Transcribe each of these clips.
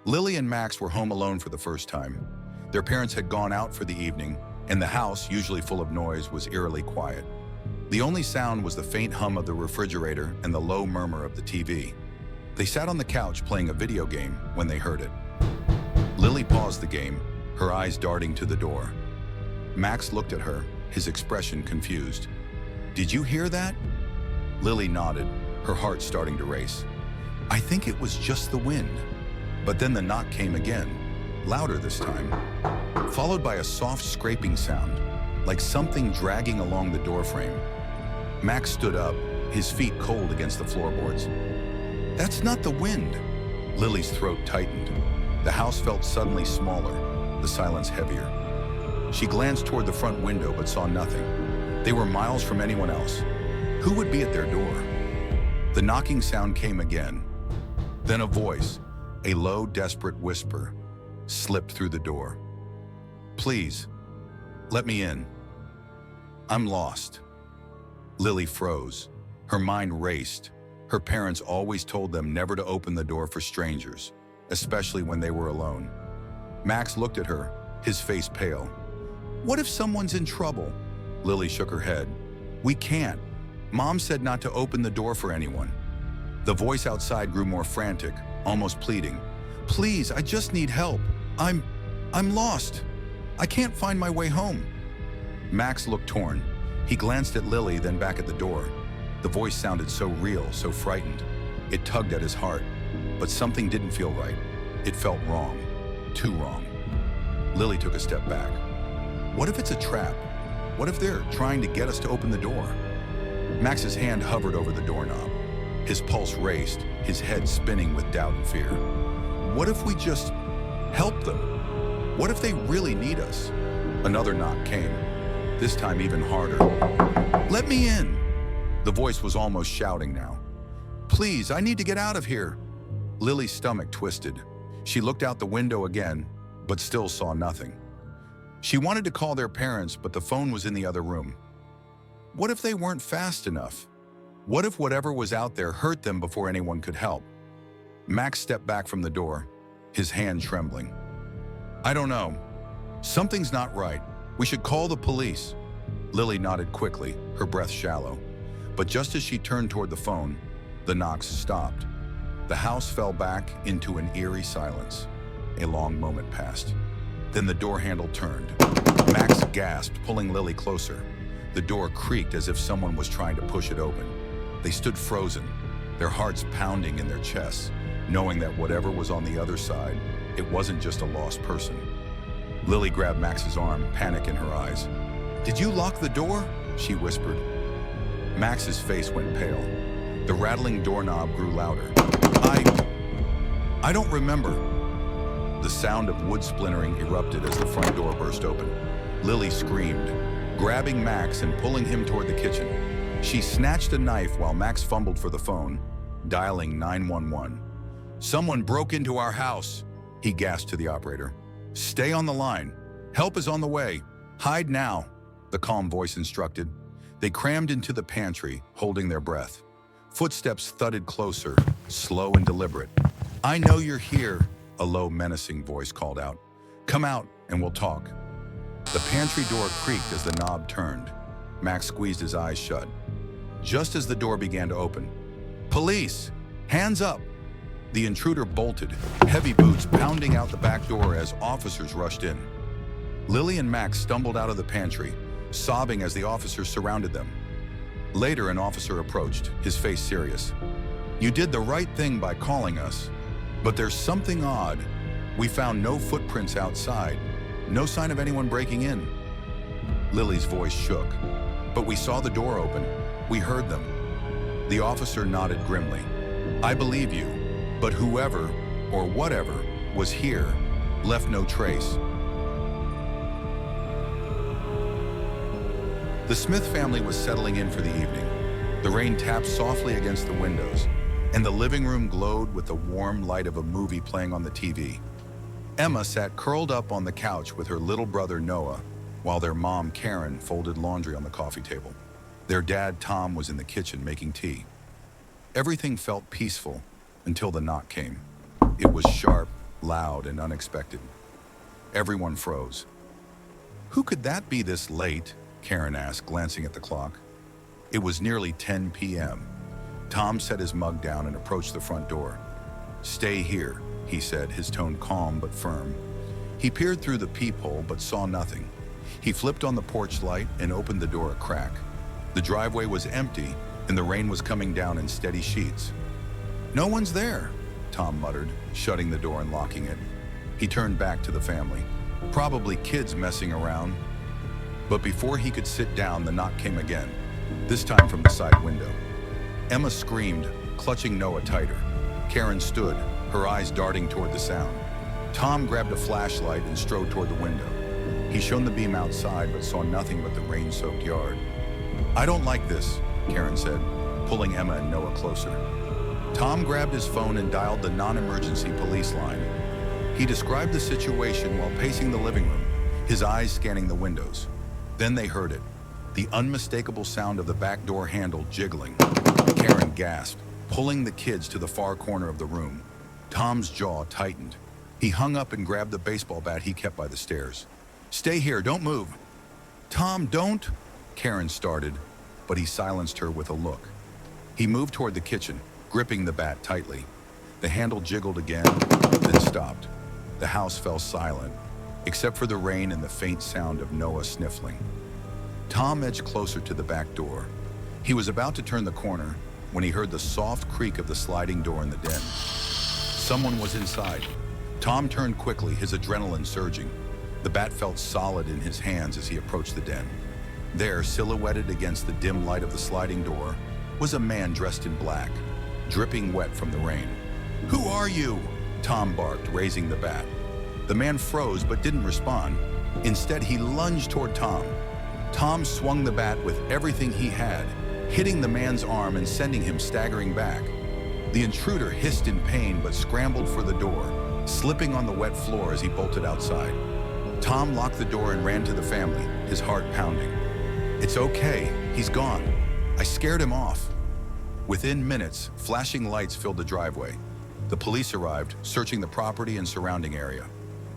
Lily and Max were home alone for the first time. Their parents had gone out for the evening, and the house, usually full of noise, was eerily quiet. The only sound was the faint hum of the refrigerator and the low murmur of the TV. They sat on the couch playing a video game when they heard it. Lily paused the game, her eyes darting to the door. Max looked at her, his expression confused. "Did you hear that?" Lily nodded, her heart starting to race. "I think it was just the wind." But then the knock came again, louder this time, followed by a soft scraping sound, like something dragging along the doorframe. Max stood up, his feet cold against the floorboards. "That's not the wind." Lily's throat tightened. The house felt suddenly smaller, the silence heavier. She glanced toward the front window but saw nothing. They were miles from anyone else. Who would be at their door? The knocking sound came again. Then a voice, a low, desperate whisper, slipped through the door. "Please, let me in. I'm lost." Lily froze. Her mind raced. Her parents always told them never to open the door for strangers, especially when they were alone. Max looked at her, his face pale. "What if someone's in trouble?" Lily shook her head. "We can't. Mom said not to open the door for anyone." The voice outside grew more frantic, almost pleading. "Please, I just need help. I'm lost. I can't find my way home." Max looked torn. He glanced at Lily, then back at the door. The voice sounded so real, so frightened. It tugged at his heart, but something didn't feel right. It felt wrong, too wrong. Lily took a step back. What if it's a trap? What if they're trying to get us to open the door? Max's hand hovered over the doorknob. His pulse raced, his head spinning with doubt and fear. What if we just help them? What if they really need us? Another knock came, this time even harder. "Let me in!" The voice was almost shouting now. "Please, I need to get out of here." Lily's stomach twisted. She looked out the window again, but still saw nothing. She wanted to call their parents, but the phone was in the other room. What if they weren't fast enough? What if whatever was out there hurt them before anyone could help? Max stepped back from the door, his hand trembling. "I don't know. Something's not right. We should call the police." Lily nodded quickly, her breath shallow. But just as she turned toward the phone, the knocks stopped. The house fell back into an eerie silence. A long moment passed. Then the door handle turned. Max gasped, pulling Lily closer. The door creaked as if someone was trying to push it open. They stood frozen, their hearts pounding in their chests, knowing that whatever was on the other side, it wasn't just a lost person. Lily grabbed Max's arm, panic in her eyes. "Did you lock the door?" she whispered. Max's face went pale. The rattling doorknob grew louder. I don't remember." The sound of wood splintering erupted as the front door burst open. Lily screamed, grabbing Max and pulling him toward the kitchen. She snatched a knife while Max fumbled for the phone, dialing 911. "Someone broke into our house," he gasped to the operator. "Stay on the line. Help is on the way. Hide now," the calm voice instructed. They crammed into the pantry, holding their breath. Footsteps thudded closer, slow and deliberate. "I know you're here," a low, menacing voice called out. "Come out and we'll talk." The pantry door creaked as the knob turned. Max squeezed his eyes shut. Just as the door began to open, "Police! Hands up!" The intruder bolted, heavy boots pounding out the back door as officers rushed in. Lily and Max stumbled out of the pantry, sobbing as the officers surrounded them. Later, an officer approached, his face serious. "You did the right thing by calling us, but there's something odd. We found no footprints outside, no sign of anyone breaking in." Lily's voice shook. "But we saw the door open. We heard them." The officer nodded grimly. "I believe you, but whoever or whatever was here left no trace." The Smith family was settling in for the evening. The rain tapped softly against the windows, and the living room glowed with the warm light of a movie playing on the TV. Emma sat curled up on the couch with her little brother Noah, while their mom Karen folded laundry on the coffee table. Their dad Tom was in the kitchen making tea. Everything felt peaceful until the knock came. It was sharp, loud and unexpected. Everyone froze. "Who could that be this late?" Karen asked, glancing at the clock. It was nearly 10 p.m. Tom set his mug down and approached the front door. "Stay here," he said, his tone calm but firm. He peered through the peephole but saw nothing. He flipped on the porch light and opened the door a crack. The driveway was empty and the rain was coming down in steady sheets. "No one's there," Tom muttered, shutting the door and locking it. He turned back to the family. Probably kids messing around. But before he could sit down, the knock came again, this time from the side window. Emma screamed, clutching Noah tighter. Karen stood, her eyes darting toward the sound. Tom grabbed a flashlight and strode toward the window. He shone the beam outside but saw nothing but the rain-soaked yard. "I don't like this," Karen said, pulling Emma and Noah closer. Tom grabbed his phone and dialed the non-emergency police line. He described the situation while pacing the living room, his eyes scanning the windows. Then they heard it, the unmistakable sound of the back door handle jiggling. Karen gasped, pulling the kids to the far corner of the room. Tom's jaw tightened. He hung up and grabbed the baseball bat he kept by the stairs. "Stay here, don't move." "Tom, don't," Karen started, but he silenced her with a look. He moved toward the kitchen, gripping the bat tightly. The handle jiggled again, then stopped. The house fell silent, except for the rain and the faint sound of Noah sniffling. Tom edged closer to the back door. He was about to turn the corner when he heard the soft creak of the sliding door in the den. Someone was inside. Tom turned quickly, his adrenaline surging. The bat felt solid in his hands as he approached the den. There, silhouetted against the dim light of the sliding door, was a man dressed in black, dripping wet from the rain. "Who are you?" Tom barked, raising the bat. The man froze but didn't respond. Instead, he lunged toward Tom. Tom swung the bat with everything he had, hitting the man's arm and sending him staggering back. The intruder hissed in pain but scrambled for the door, slipping on the wet floor as he bolted outside. Tom locked the door and ran to the family, his heart pounding. "It's okay, he's gone. I scared him off." Within minutes, flashing lights filled the driveway. The police arrived, searching the property and surrounding area.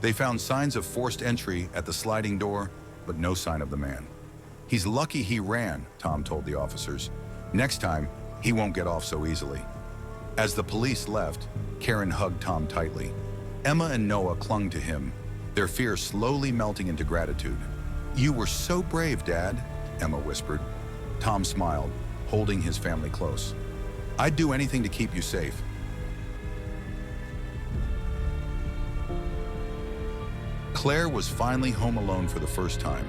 They found signs of forced entry at the sliding door, but no sign of the man. "He's lucky he ran," Tom told the officers. "Next time, he won't get off so easily." As the police left, Karen hugged Tom tightly. Emma and Noah clung to him, their fear slowly melting into gratitude. "You were so brave, Dad," Emma whispered. Tom smiled, holding his family close. "I'd do anything to keep you safe." Claire was finally home alone for the first time.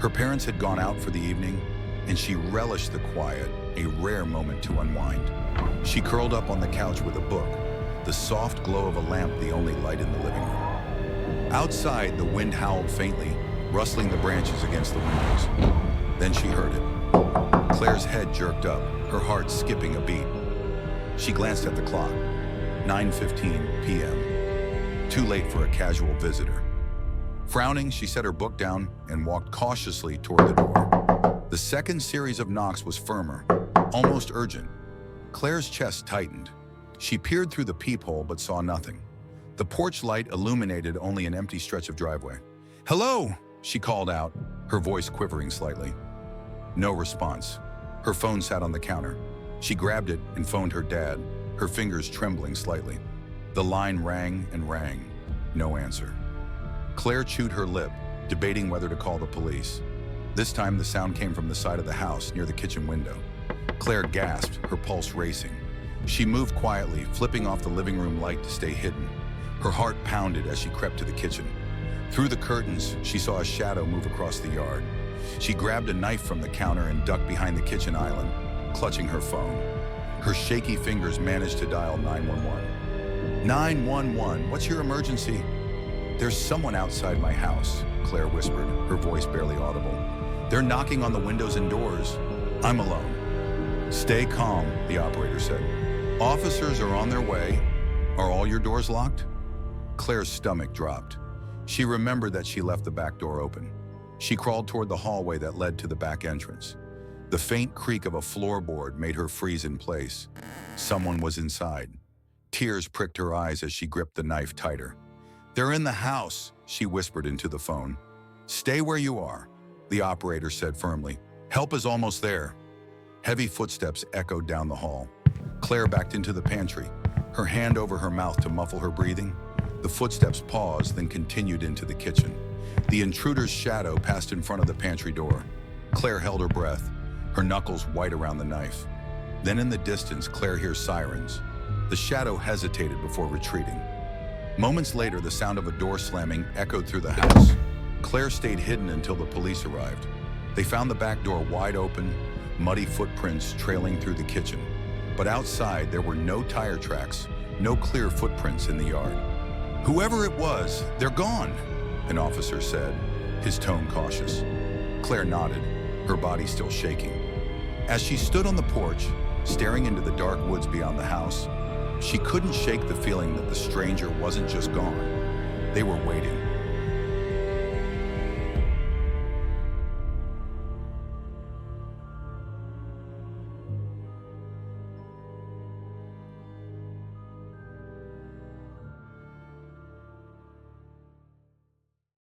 Her parents had gone out for the evening, and she relished the quiet, a rare moment to unwind. She curled up on the couch with a book, the soft glow of a lamp the only light in the living room. Outside, the wind howled faintly, rustling the branches against the windows. Then she heard it. Claire's head jerked up, her heart skipping a beat. She glanced at the clock. 9:15 p.m. Too late for a casual visitor. Frowning, she set her book down and walked cautiously toward the door. The second series of knocks was firmer, almost urgent. Claire's chest tightened. She peered through the peephole but saw nothing. The porch light illuminated only an empty stretch of driveway. "Hello," she called out, her voice quivering slightly. No response. Her phone sat on the counter. She grabbed it and phoned her dad, her fingers trembling slightly. The line rang and rang. No answer. Claire chewed her lip, debating whether to call the police. This time the sound came from the side of the house near the kitchen window. Claire gasped, her pulse racing. She moved quietly, flipping off the living room light to stay hidden. Her heart pounded as she crept to the kitchen. Through the curtains, she saw a shadow move across the yard. She grabbed a knife from the counter and ducked behind the kitchen island, clutching her phone. Her shaky fingers managed to dial 911. 911, what's your emergency? There's someone outside my house, Claire whispered, her voice barely audible. They're knocking on the windows and doors. I'm alone. Stay calm, the operator said. Officers are on their way. Are all your doors locked? Claire's stomach dropped. She remembered that she left the back door open. She crawled toward the hallway that led to the back entrance. The faint creak of a floorboard made her freeze in place. Someone was inside. Tears pricked her eyes as she gripped the knife tighter. "They're in the house," she whispered into the phone. "Stay where you are," the operator said firmly. "Help is almost there." Heavy footsteps echoed down the hall. Claire backed into the pantry, her hand over her mouth to muffle her breathing. The footsteps paused, then continued into the kitchen. The intruder's shadow passed in front of the pantry door. Claire held her breath, her knuckles white around the knife. Then in the distance, Claire hears sirens. The shadow hesitated before retreating. Moments later, the sound of a door slamming echoed through the house. Claire stayed hidden until the police arrived. They found the back door wide open, muddy footprints trailing through the kitchen. But outside, there were no tire tracks, no clear footprints in the yard. "Whoever it was, they're gone," an officer said, his tone cautious. Claire nodded, her body still shaking. As she stood on the porch, staring into the dark woods beyond the house, she couldn't shake the feeling that the stranger wasn't just gone. They were waiting.